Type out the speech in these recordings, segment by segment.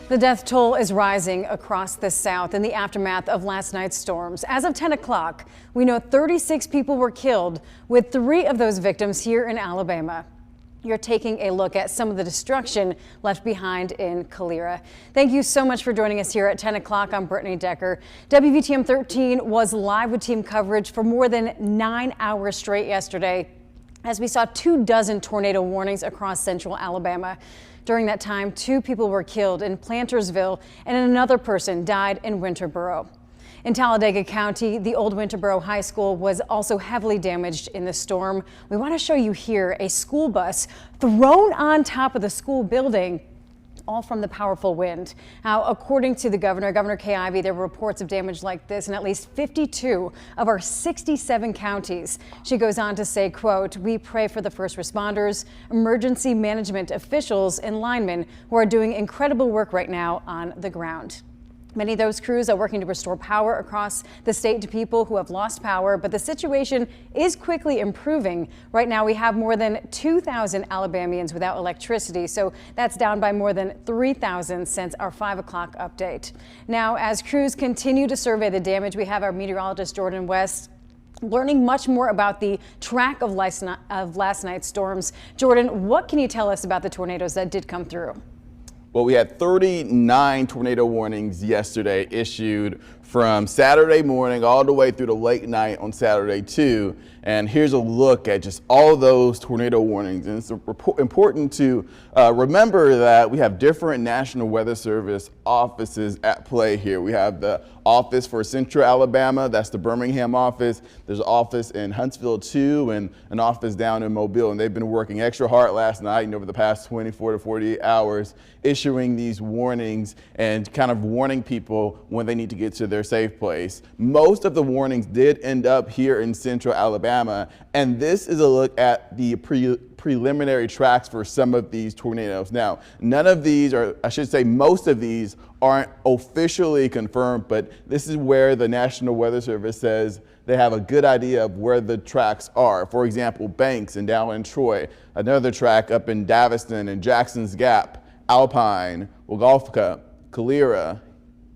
The death toll is rising across the South in the aftermath of last night's storms. As of 10 o'clock, we know 36 people were killed, with 3 of those victims here in Alabama. You're taking a look at some of the destruction left behind in Calera. Thank you so much for joining us here at 10 o'clock. I'm Brittany Decker. WVTM 13 was live with team coverage for more than 9 hours straight yesterday, as we saw 24 tornado warnings across central Alabama. During that time, 2 people were killed in Plantersville and another person died in Winterboro. In Talladega County, the old Winterboro High School was also heavily damaged in the storm. We want to show you here a school bus thrown on top of the school building, all from the powerful wind. Now, according to the Governor Kay Ivey, there were reports of damage like this in at least 52 of our 67 counties. She goes on to say, quote, "We pray for the first responders, emergency management officials, and linemen who are doing incredible work right now on the ground." Many of those crews are working to restore power across the state to people who have lost power, but the situation is quickly improving. Right now, we have more than 2,000 Alabamians without electricity, so that's down by more than 3,000 since our 5 o'clock update. Now, as crews continue to survey the damage, we have our meteorologist Jordan West learning much more about the track of last night's storms. Jordan, what can you tell us about the tornadoes that did come through? Well, we had 39 tornado warnings yesterday issued from Saturday morning all the way through the late night on Saturday too. And here's a look at just all of those tornado warnings. And it's important to remember that we have different National Weather Service offices at play here. We have the office for Central Alabama, that's the Birmingham office. There's an office in Huntsville too, and an office down in Mobile. And they've been working extra hard last night and over the past 24 to 48 hours, issuing these warnings and kind of warning people when they need to get to their safe place. Most of the warnings did end up here in Central Alabama, and this is a look at the preliminary tracks for some of these tornadoes. Now, none of these, or I should say most of these, aren't officially confirmed, but this is where the National Weather Service says they have a good idea of where the tracks are. For example, Banks and down in Troy, another track up in Daviston and Jackson's Gap, Alpine, Wegovka, Calera,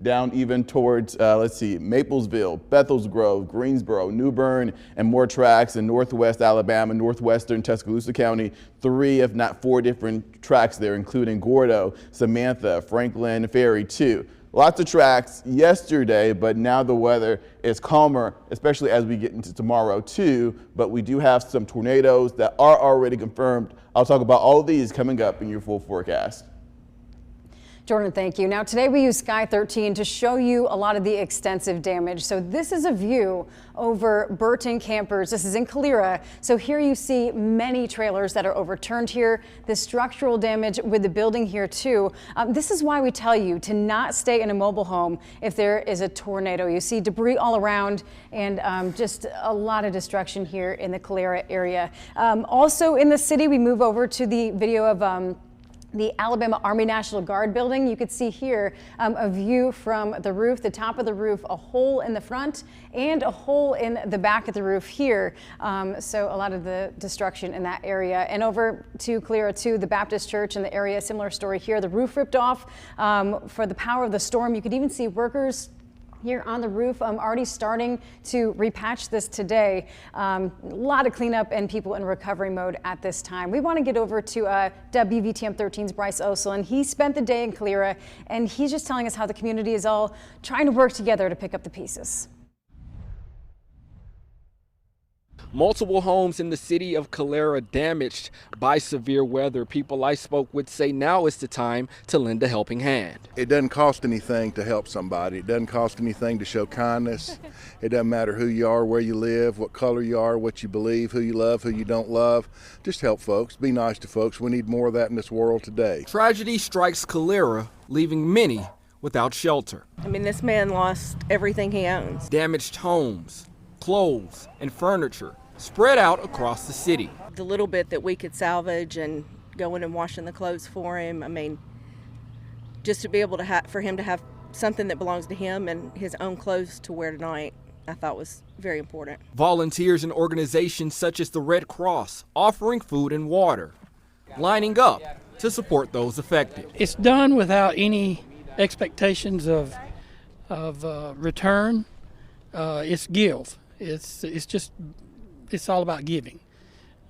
down even towards, Maplesville, Bethels Grove, Greensboro, New Bern, and more tracks in northwest Alabama, northwestern Tuscaloosa County. 3, if not 4 different tracks there, including Gordo, Samantha, Franklin, Ferry too. Lots of tracks yesterday, but now the weather is calmer, especially as we get into tomorrow too. But we do have some tornadoes that are already confirmed. I'll talk about all of these coming up in your full forecast. Jordan, thank you. Now, today we use Sky 13 to show you a lot of the extensive damage. So this is a view over Burton Campers. This is in Calera. So here you see many trailers that are overturned here. The structural damage with the building here too. This is why we tell you to not stay in a mobile home if there is a tornado. You see debris all around and just a lot of destruction here in the Calera area. Also in the city, we move over to the video of the Alabama Army National Guard building. You could see here a view from the roof, the top of the roof, a hole in the front and a hole in the back of the roof here. So a lot of the destruction in that area. And over to Calera too, the Baptist Church in the area, similar story here. The roof ripped off for the power of the storm. You could even see workers here on the roof, already starting to repatch this today. A lot of cleanup and people in recovery mode at this time. We want to get over to WVTM 13's Bryce Oslin. He spent the day in Calera, and he's just telling us how the community is all trying to work together to pick up the pieces. Multiple homes in the city of Calera damaged by severe weather. People I spoke with say now is the time to lend a helping hand. It doesn't cost anything to help somebody. It doesn't cost anything to show kindness. It doesn't matter who you are, where you live, what color you are, what you believe, who you love, who you don't love. Just help folks. Be nice to folks. We need more of that in this world today. Tragedy strikes Calera, leaving many without shelter. I mean, this man lost everything he owns. Damaged homes, clothes, and furniture spread out across the city. The little bit that we could salvage and go in and washing the clothes for him, I mean, just to be able to for him to have something that belongs to him and his own clothes to wear tonight, I thought was very important. Volunteers and organizations such as the Red Cross offering food and water, lining up to support those affected. It's done without any expectations of return. It's give. It's all about giving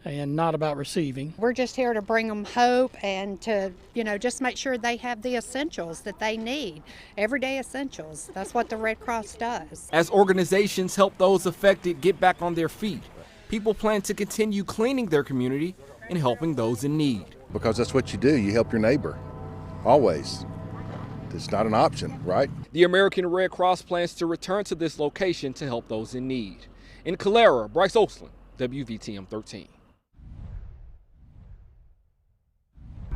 and not about receiving. We're just here to bring them hope and to, just make sure they have the essentials that they need, everyday essentials. That's what the Red Cross does. As organizations help those affected get back on their feet, people plan to continue cleaning their community and helping those in need. Because that's what you do. You help your neighbor, always. It's not an option, right? The American Red Cross plans to return to this location to help those in need. In Calera, Bryce Oslin, WVTM 13.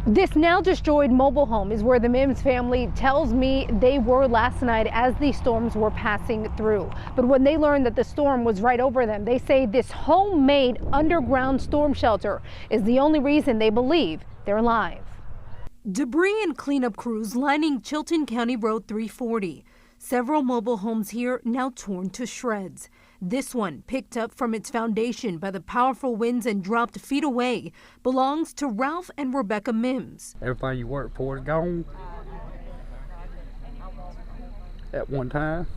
This now destroyed mobile home is where the Mims family tells me they were last night as these storms were passing through. But when they learned that the storm was right over them, they say this homemade underground storm shelter is the only reason they believe they're alive. Debris and cleanup crews lining Chilton County Road 340. Several mobile homes here now torn to shreds. This one, picked up from its foundation by the powerful winds and dropped feet away, belongs to Ralph and Rebecca Mims. Everything you worked for is gone at one time.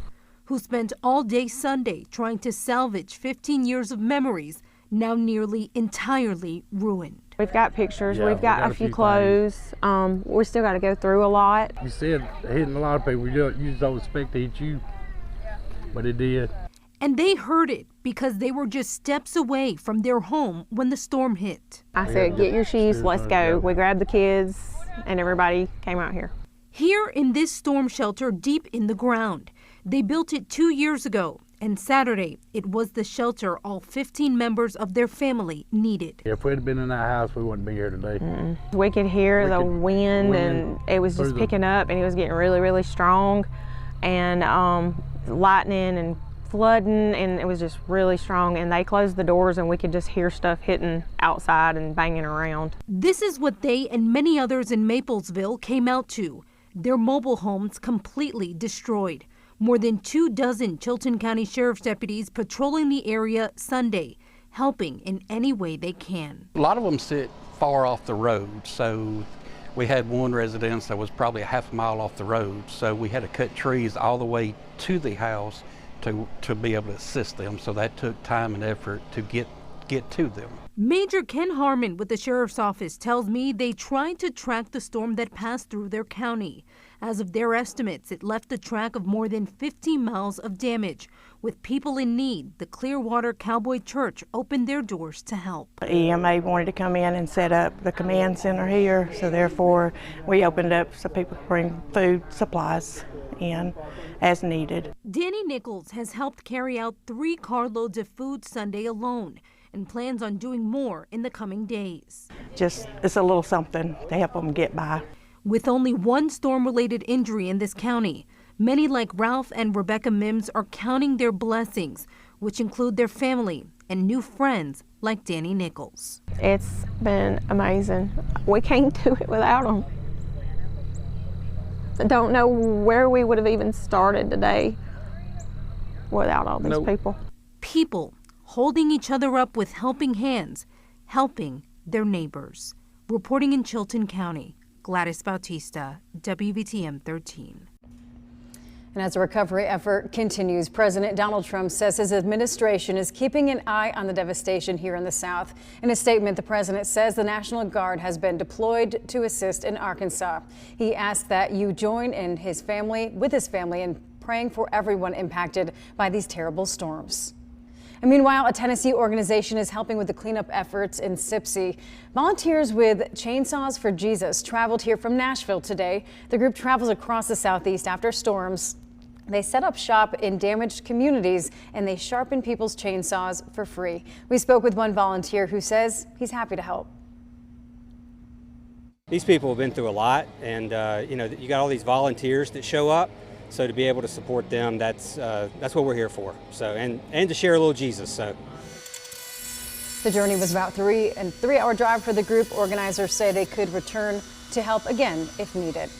Who spent all day Sunday trying to salvage 15 years of memories, now nearly entirely ruined. We've got pictures, Yeah, we've got a few clothes. We still got to go through a lot. You said hitting a lot of people, you just don't expect to hit you, but it did. And they heard it because they were just steps away from their home when the storm hit. I said, get your shoes, let's go. We grabbed the kids and everybody came out here. Here in this storm shelter deep in the ground. They built it 2 years ago, and Saturday it was the shelter all 15 members of their family needed. If we'd been in that house, we wouldn't be here today. We could hear the wind and it was just picking up and it was getting really, really strong, and lightning and flooding, and it was just really strong, and they closed the doors and we could just hear stuff hitting outside and banging around. This is what they and many others in Maplesville came out to. Their mobile homes completely destroyed. More than 24 Chilton County Sheriff's deputies patrolling the area Sunday, helping in any way they can. A lot of them sit far off the road, so we had one residence that was probably a half a mile off the road, so we had to cut trees all the way to the house to be able to assist them, so that took time and effort to get to them. Major Ken Harmon with the Sheriff's Office tells me they tried to track the storm that passed through their county. As of their estimates, it left a track of more than 50 miles of damage. With people in need, the Clearwater Cowboy Church opened their doors to help. EMA wanted to come in and set up the command center here, so therefore we opened up so people could bring food supplies in as needed. Danny Nichols has helped carry out 3 carloads of food Sunday alone and plans on doing more in the coming days. Just, it's a little something to help them get by. With only one storm-related injury in this county, many like Ralph and Rebecca Mims are counting their blessings, which include their family and new friends like Danny Nichols. It's been amazing. We can't do it without them. I don't know where we would have even started today without all these people. People holding each other up with helping hands, helping their neighbors. Reporting in Chilton County, Gladys Bautista, WVTM 13. And as the recovery effort continues, President Donald Trump says his administration is keeping an eye on the devastation here in the South. In a statement, the president says the National Guard has been deployed to assist in Arkansas. He asked that you join with his family in praying for everyone impacted by these terrible storms. And meanwhile, a Tennessee organization is helping with the cleanup efforts in Sipsey. Volunteers with Chainsaws for Jesus traveled here from Nashville today. The group travels across the Southeast after storms. They set up shop in damaged communities and they sharpen people's chainsaws for free. We spoke with one volunteer who says he's happy to help. These people have been through a lot, and you got all these volunteers that show up. So to be able to support them, that's what we're here for. So and to share a little Jesus. So the journey was about 3-hour drive for the group. Organizers say they could return to help again if needed.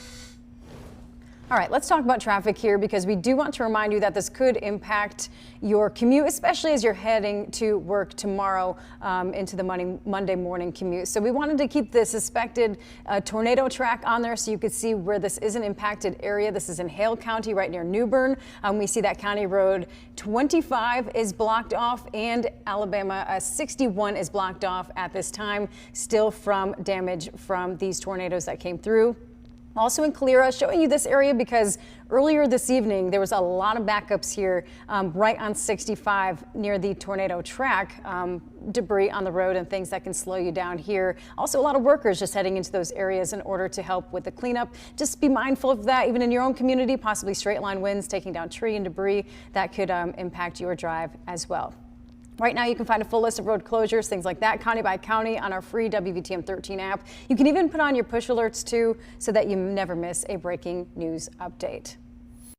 All right, let's talk about traffic here because we do want to remind you that this could impact your commute, especially as you're heading to work tomorrow into the Monday morning commute. So we wanted to keep the suspected tornado track on there so you could see where this is an impacted area. This is in Hale County, right near New Bern. We see that County Road 25 is blocked off and Alabama 61 is blocked off at this time, still from damage from these tornadoes that came through. Also in Calera, showing you this area because earlier this evening there was a lot of backups here right on 65 near the tornado track. Debris on the road and things that can slow you down here. Also a lot of workers just heading into those areas in order to help with the cleanup. Just be mindful of that even in your own community, possibly straight line winds taking down tree and debris that could impact your drive as well. Right now, you can find a full list of road closures, things like that, county by county, on our free WVTM 13 app. You can even put on your push alerts, too, so that you never miss a breaking news update.